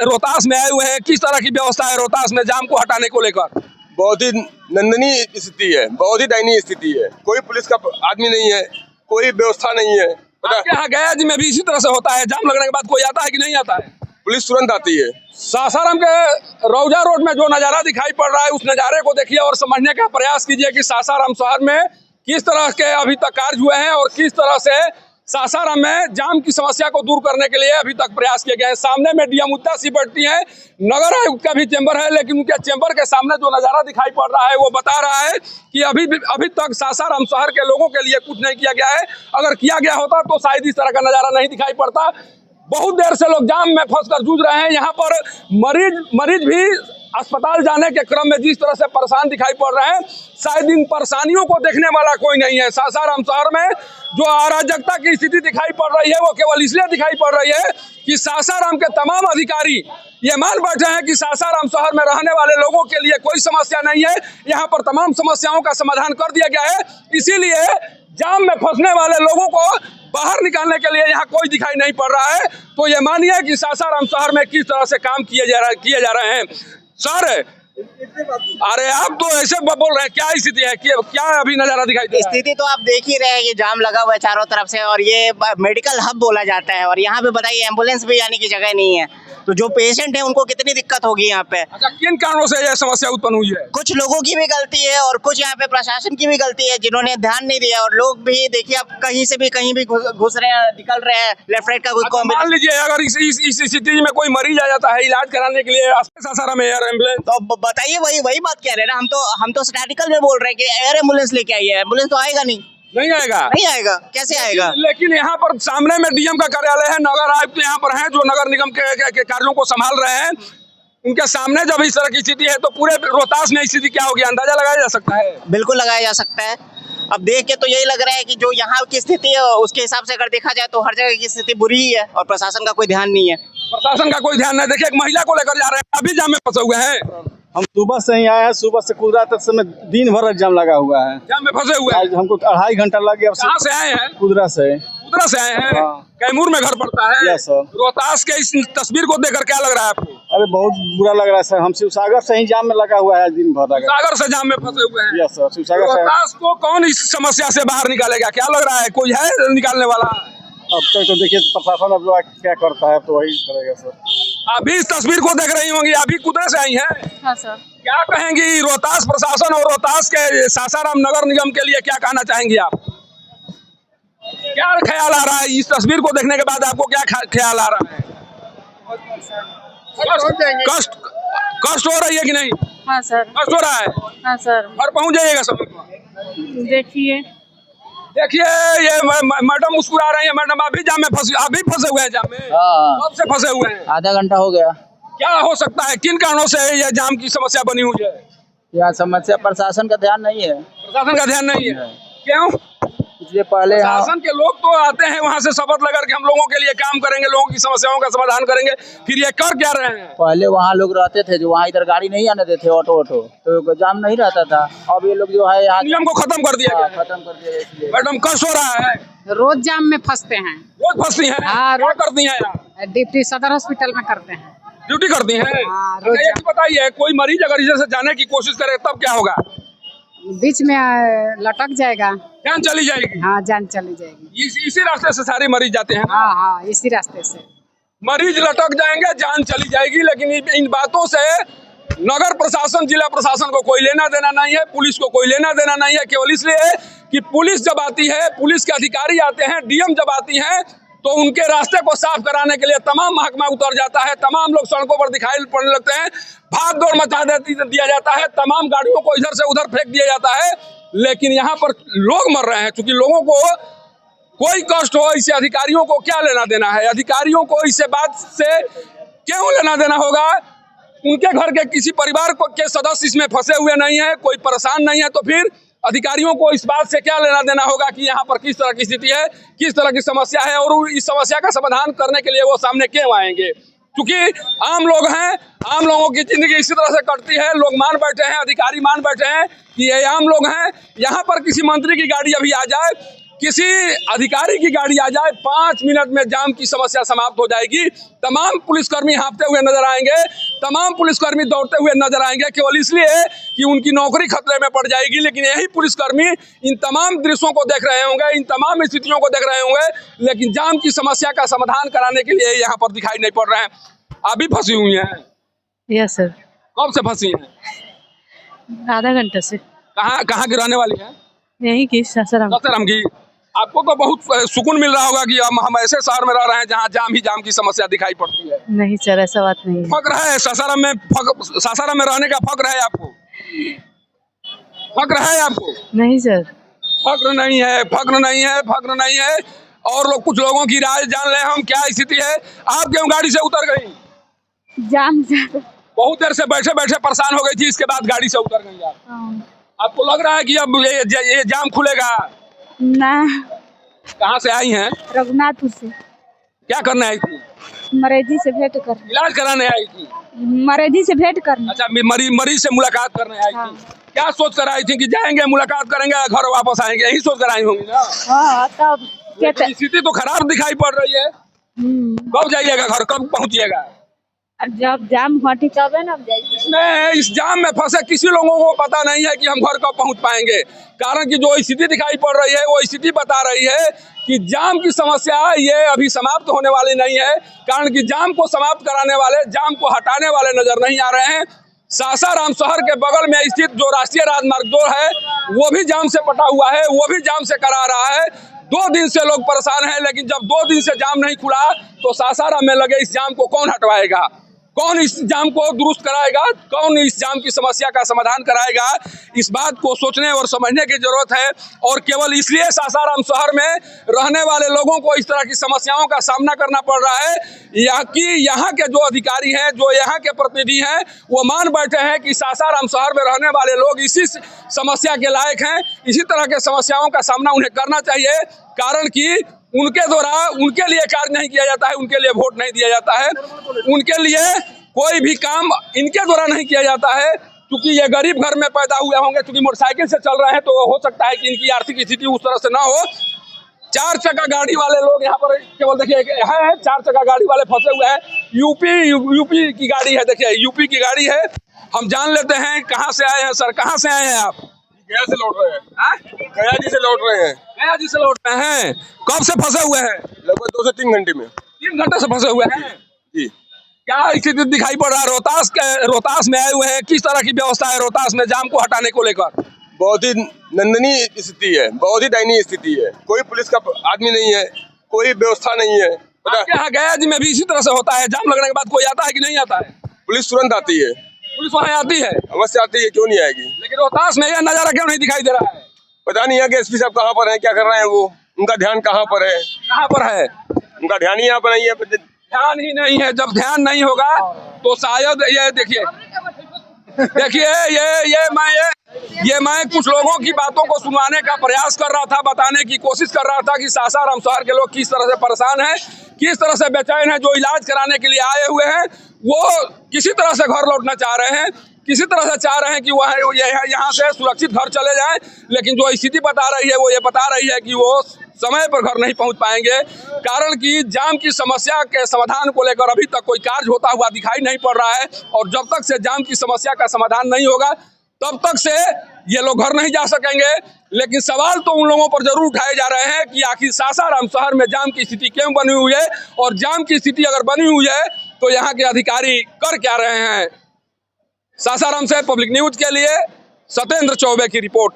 रोहतास में आए हुए हैं, किस तरह की व्यवस्था है रोहतास में जाम को हटाने को लेकर? बहुत ही नंदनीय स्थिति है, बहुत ही दयनीय स्थिति है। कोई पुलिस का आदमी नहीं है, कोई व्यवस्था नहीं है। आपके यहाँ गया जी में भी इसी तरह से होता है, जाम लगने के बाद कोई आता है कि नहीं आता है? पुलिस तुरंत आती है। सासाराम के रौजा रोड में जो नज़ारा दिखाई पड़ रहा है, उस नज़ारे को देखिए और समझने का प्रयास कीजिए कि सासाराम शहर में किस तरह के अभी तक कार्य हुए हैं और किस तरह से सासाराम में जाम की समस्या को दूर करने के लिए अभी तक प्रयास किए गए हैं। सामने में डीएम मुद्दा सी बैठती है, नगर आयुक्त का भी चैम्बर है, लेकिन उनके चैम्बर के सामने जो नज़ारा दिखाई पड़ रहा है वो बता रहा है कि अभी तक सासाराम शहर के लोगों के लिए कुछ नहीं किया गया है। अगर किया गया होता तो शायद इस तरह का नज़ारा नहीं दिखाई पड़ता। बहुत देर से लोग जाम में फंसकर जूझ रहे हैं। यहाँ पर मरीज भी अस्पताल जाने के क्रम में जिस तरह से परेशान दिखाई पड़ रहे हैं, शायद इन परेशानियों को देखने वाला कोई नहीं है। सासाराम शहर में जो अराजकता की स्थिति दिखाई पड़ रही है वो केवल इसलिए दिखाई पड़ रही है कि सासाराम के तमाम अधिकारी ये मान बैठे हैं कि सासाराम शहर में रहने वाले लोगों के लिए कोई समस्या नहीं है, यहाँ पर तमाम समस्याओं का समाधान कर दिया गया है। इसीलिए जाम में फंसने वाले लोगों को बाहर निकालने के लिए यहाँ कोई दिखाई नहीं पड़ रहा है। तो ये मानिए कि सासाराम शहर में किस तरह से काम किए जा रहे हैं। सर, अरे आप तो ऐसे बोल रहे हैं, क्या स्थिति है, क्या अभी नजारा दिखाई दे रहा है? स्थिति तो आप देख ही रहे हैं कि जाम लगा हुआ है चारों तरफ से, और ये मेडिकल हब बोला जाता है, और यहाँ पे बताइए एम्बुलेंस भी जाने की जगह नहीं है, तो जो पेशेंट है उनको कितनी दिक्कत होगी यहाँ पे। अच्छा, किन कारणों से यह समस्या उत्पन्न हुई है? कुछ लोगों की भी गलती है और कुछ यहाँ पे प्रशासन की भी गलती है, जिन्होंने ध्यान नहीं दिया। और लोग भी देखिए अब कहीं से भी कहीं भी घुस रहे हैं, निकल रहे हैं, लेफ्ट राइट का कुछ। मान लीजिए अगर इस स्थिति में कोई मरीज आ जाता है इलाज कराने के लिए सासाराम में एयर एम्बुलेंस, तो बताइए वही बात कह रहे हैं ना। हम तो स्टैटिकल में बोल रहे हैं कि एयर एम्बुलेंस लेके आइए। एम्बुलेंस तो आएगा नहीं आएगा, कैसे आएगा? लेकिन यहाँ पर सामने में डीएम का कार्यालय है, नगर आयुक्त यहाँ पर हैं जो नगर निगम के कार्यों को संभाल रहे हैं। उनके सामने जब इस तरह की स्थिति है तो पूरे रोहतास में स्थिति क्या होगी, अंदाजा लगाया जा सकता है? बिल्कुल लगाया जा सकता है। अब देख के तो यही लग रहा है कि जो यहाँ की स्थिति है उसके हिसाब से अगर देखा जाए तो हर जगह की स्थिति बुरी ही है और प्रशासन का कोई ध्यान नहीं है। प्रशासन का कोई ध्यान नहीं। देखिए एक महिला को लेकर जा रहे हैं, अभी जाम में फंसे हुए हैं। हम सुबह से ही आए हैं, सुबह से कुदरा तक समय दिन भर जाम लगा हुआ है, जाम में फंसे हुए हैं। हमको 2.5 घंटा लग गया। कहाँ से आए हैं? कुदरा से आए हैं। कैमूर में घर पड़ता है। Yes sir. रोहतास के इस तस्वीर को देखकर क्या लग रहा है आपको? अरे बहुत बुरा लग रहा है सर। हम शिवसागर से ही जाम में लगा हुआ है दिन भर। सागर से जाम में फंसे हुए हैं। यस सर, शिवसागर से। रोहतास को कौन इस समस्या से बाहर निकालेगा, क्या लग रहा है? कोई है निकालने वाला? अब तक तो देखिए प्रशासन अब क्या करता है तो वही करेगा सर। अभी इस तस्वीर को देख रही होंगी, अभी कुदरा से आई हैं। हाँ सर। क्या कहेंगी रोहतास प्रशासन और रोहतास के सासाराम नगर निगम के लिए, क्या कहना चाहेंगी आप? क्या ख्याल आ रहा है इस तस्वीर को देखने के बाद? आपको क्या ख्याल आ रहा है? कष्ट हो रही है कि नहीं? हाँ सर। कष्ट हो रहा है? हाँ सर। घर पहुंच जाइएगा समय पर। देखिए ये मैडम मुस्कुरा रही है। मैडम अभी जाम में फंसे हुए हैं, जाम में कब से फंसे हुए हैं? आधा घंटा हो गया। क्या हो सकता है, किन कारणों से यह जाम की समस्या बनी हुई है? यह समस्या प्रशासन का ध्यान नहीं है। प्रशासन का ध्यान नहीं है? क्यों? इसलिए पहले प्रशासन के लोग तो आते हैं वहाँ से शपथ लेकर के हम लोगों के लिए काम करेंगे, लोगों की समस्याओं का समाधान करेंगे, फिर ये कर क्या रहे हैं? पहले वहाँ लोग रहते थे जो वहाँ इधर गाड़ी नहीं आने देते, ऑटो तो जाम नहीं रहता था। अब ये लोग जो है यहाँ नियम को खत्म कर दिया गया। खत्म कर दिया। मैडम कष्ट हो रहा है? रोज जाम में फंसते हैं। रोज फंसती हैं? हाँ, क्या करती हैं यार? डिप्टी सदर हॉस्पिटल में करते हैं, ड्यूटी करती हैं। हाँ, अच्छा, ये बताइए कोई मरीज अगर इधर से जाने की कोशिश करे तब क्या होगा? बीच में लटक जाएगा, जान चली जाएगी। हाँ जान चली जाएगी। इसी रास्ते से सारे मरीज जाते हैं। हाँ इसी रास्ते से मरीज लटक जाएंगे, जान चली जाएगी। लेकिन इन बातों से नगर प्रशासन, जिला प्रशासन को कोई लेना देना नहीं है, पुलिस को कोई लेना देना नहीं है। केवल इसलिए कि पुलिस जब आती है, पुलिस के अधिकारी आते हैं, डीएम जब आती हैं तो उनके रास्ते को साफ कराने के लिए तमाम महकमा उतर जाता है, तमाम लोग सड़कों पर दिखाई पड़ने लगते हैं, भाग दौड़ मचा दिया जाता है, तमाम गाड़ियों को इधर से उधर फेंक दिया जाता है। लेकिन यहाँ पर लोग मर रहे हैं। क्योंकि लोगों को कोई कष्ट हो, इससे अधिकारियों को क्या लेना देना है? अधिकारियों को इससे बात से क्यों लेना देना होगा? उनके घर के किसी परिवार के सदस्य इसमें फंसे हुए नहीं है, कोई परेशान नहीं है, तो फिर अधिकारियों को इस बात से क्या लेना देना होगा कि यहाँ पर किस तरह की स्थिति है, किस तरह की समस्या है, और इस समस्या का समाधान करने के लिए वो सामने क्यों आएंगे? क्योंकि आम लोग हैं, आम लोगों की जिंदगी इसी तरह से कटती है। लोग मान बैठे हैं, अधिकारी मान बैठे हैं कि ये आम लोग हैं। यहाँ पर किसी मंत्री की गाड़ी अभी आ जाए, किसी अधिकारी की गाड़ी आ जाए 5 मिनट में जाम की समस्या समाप्त हो जाएगी। तमाम पुलिसकर्मी हाँफते हुए नजर आएंगे, तमाम पुलिसकर्मी दौड़ते हुए नजर आएंगे, केवल इसलिए कि उनकी नौकरी खतरे में पड़ जाएगी। लेकिन यही पुलिसकर्मी इन तमाम दृश्यों को देख रहे होंगे, इन तमाम स्थितियों को देख रहे होंगे, लेकिन जाम की समस्या का समाधान कराने के लिए यहाँ पर दिखाई नहीं पड़ रहे हैं। अभी फंसी हुई हैं। Yes sir. कब से फंसी हैं? आधा घंटा से। कहाँ की रहने वाली हैं? यहीं की सासाराम। सासाराम की। आपको तो बहुत सुकून मिल रहा होगा कि हम ऐसे शहर में रह रहे हैं जहाँ जाम ही जाम की समस्या दिखाई पड़ती है। नहीं सर, ऐसा बात नहीं है। फक्र है सासाराम में रहने का फक्र है आपको? फक्र है आपको? नहीं सर, फक्र नहीं है, फक्र नहीं है, फक्र नहीं है। और लोग कुछ लोगों की राय जान ले हम, क्या स्थिति है। आप क्यों गाड़ी से उतर गई? जाम ज्यादा। बहुत देर से बैठे बैठे परेशान हो गई थी, इसके बाद गाड़ी से उतर गई आप। आपको लग रहा है कि अब ये जाम खुलेगा? ना। कहाँ से आई हैं? रघुनाथपुर से। क्या करने आई थी? मरीजी से भेंट कर। इलाज कराने आई थी? मरीजी से भेंट करने। अच्छा, मरीज से मुलाकात करने आई थी। क्या सोच कर आई थी कि जाएंगे मुलाकात करेंगे घर वापस आएंगे, यही सोच कर आई होंगी ना? हाँ, तब स्थिति तो खराब दिखाई पड़ रही है। कब जाइएगा घर, कब पहुँचिएगा? जब जाम हटी तब है ना जाइए। नहीं, इस जाम में फंसे किसी लोगों को पता नहीं है कि हम घर कब पहुंच पाएंगे। कारण कि जो स्थिति दिखाई पड़ रही है वो स्थिति बता रही है कि जाम की समस्या ये अभी समाप्त होने वाली नहीं है। कारण कि जाम को समाप्त कराने वाले, जाम को हटाने वाले नजर नहीं आ रहे हैं। सासाराम शहर के बगल में स्थित जो राष्ट्रीय राजमार्ग 2 है वो भी जाम से पटा हुआ है, वो भी जाम से करा रहा है। 2 दिन से लोग परेशान हैं, लेकिन जब 2 दिन से जाम नहीं खुला तो सासाराम में लगे इस जाम को कौन हटवाएगा? कौन इस जाम को दुरुस्त कराएगा? कौन इस जाम की समस्या का समाधान कराएगा? इस बात को सोचने और समझने की जरूरत है। और केवल इसलिए सासाराम शहर में रहने वाले लोगों को इस तरह की समस्याओं का सामना करना पड़ रहा है यहाँ के जो अधिकारी हैं, जो यहाँ के प्रतिनिधि हैं, वो मान बैठे हैं कि सासाराम शहर में रहने वाले लोग इसी समस्या के लायक हैं। इसी तरह के समस्याओं का सामना उन्हें करना चाहिए। कारण कि उनके द्वारा उनके लिए कार्य नहीं किया जाता है, उनके लिए वोट नहीं दिया जाता है, उनके लिए कोई भी काम इनके द्वारा नहीं किया जाता है। क्योंकि ये गरीब घर में पैदा हुए होंगे, क्योंकि मोटरसाइकिल से चल रहे हैं, तो हो सकता है कि इनकी आर्थिक स्थिति उस तरह से ना हो। 4 चक्का गाड़ी वाले लोग यहाँ पर केवल देखिए है, 4 चक्का गाड़ी वाले फंसे हुए हैं। यूपी की गाड़ी है, देखिए यूपी की गाड़ी है। हम जान लेते हैं कहाँ से आए हैं सर, कहाँ से आए हैं आप? गया से लौट रहे हैं। गया जी से लौट रहे हैं। गया जी से लौट रहे हैं। कब से फंसे हुए हैं? लगभग 2 से 3 घंटे में। 3 घंटे से फंसे हुए हैं जी। क्या स्थिति दिखाई पड़ रहा है? रोहतास में आए हुए हैं, किस तरह की व्यवस्था है रोहतास में जाम को हटाने को लेकर? बहुत ही नंदनीय स्थिति है, बहुत ही दयनीय स्थिति है। कोई पुलिस का आदमी नहीं है, कोई व्यवस्था नहीं है। आपके यहाँ गया जी में भी इसी तरह से होता है? जाम लगने के बाद कोई आता है कि नहीं आता है? पुलिस तुरंत आती है। पुलिस वहाँ आती है? अवश्य आती है, क्यों नहीं आएगी। लेकिन रोहतास में यह नजारा क्यों नहीं दिखाई दे रहा है? पता नहीं है कि एसपी साहब कहाँ पर हैं, क्या कर रहे हैं वो, उनका ध्यान कहाँ पर है? कहाँ पर है? उनका ध्यान ही यहाँ पर नहीं है। ध्यान ही नहीं है। जब ध्यान नहीं होगा तो शायद ये देखिए मैं कुछ लोगों की बातों को सुनवाने का प्रयास कर रहा था, बताने की कोशिश कर रहा था कि सासाराम शहर के लोग किस तरह से परेशान हैं, किस तरह से बेचैन हैं। जो इलाज कराने के लिए आए हुए हैं वो किसी तरह से घर लौटना चाह रहे हैं, किसी तरह से चाह रहे हैं कि वह यहाँ से सुरक्षित घर चले जाएं। लेकिन जो स्थिति बता रही है वो ये बता रही है कि वो समय पर घर नहीं पहुंच पाएंगे। कारण कि जाम की समस्या के समाधान को लेकर अभी तक कोई कार्य होता हुआ दिखाई नहीं पड़ रहा है। और जब तक से जाम की समस्या का समाधान नहीं होगा तब तक से ये लोग घर नहीं जा सकेंगे। लेकिन सवाल तो उन लोगों पर जरूर उठाए जा रहे हैं कि आखिर सासाराम शहर में जाम की स्थिति क्यों बनी हुई है, और जाम की स्थिति अगर बनी हुई है तो यहाँ के अधिकारी कर क्या रहे हैं। सासाराम से पब्लिक न्यूज के लिए सत्येंद्र चौबे की रिपोर्ट।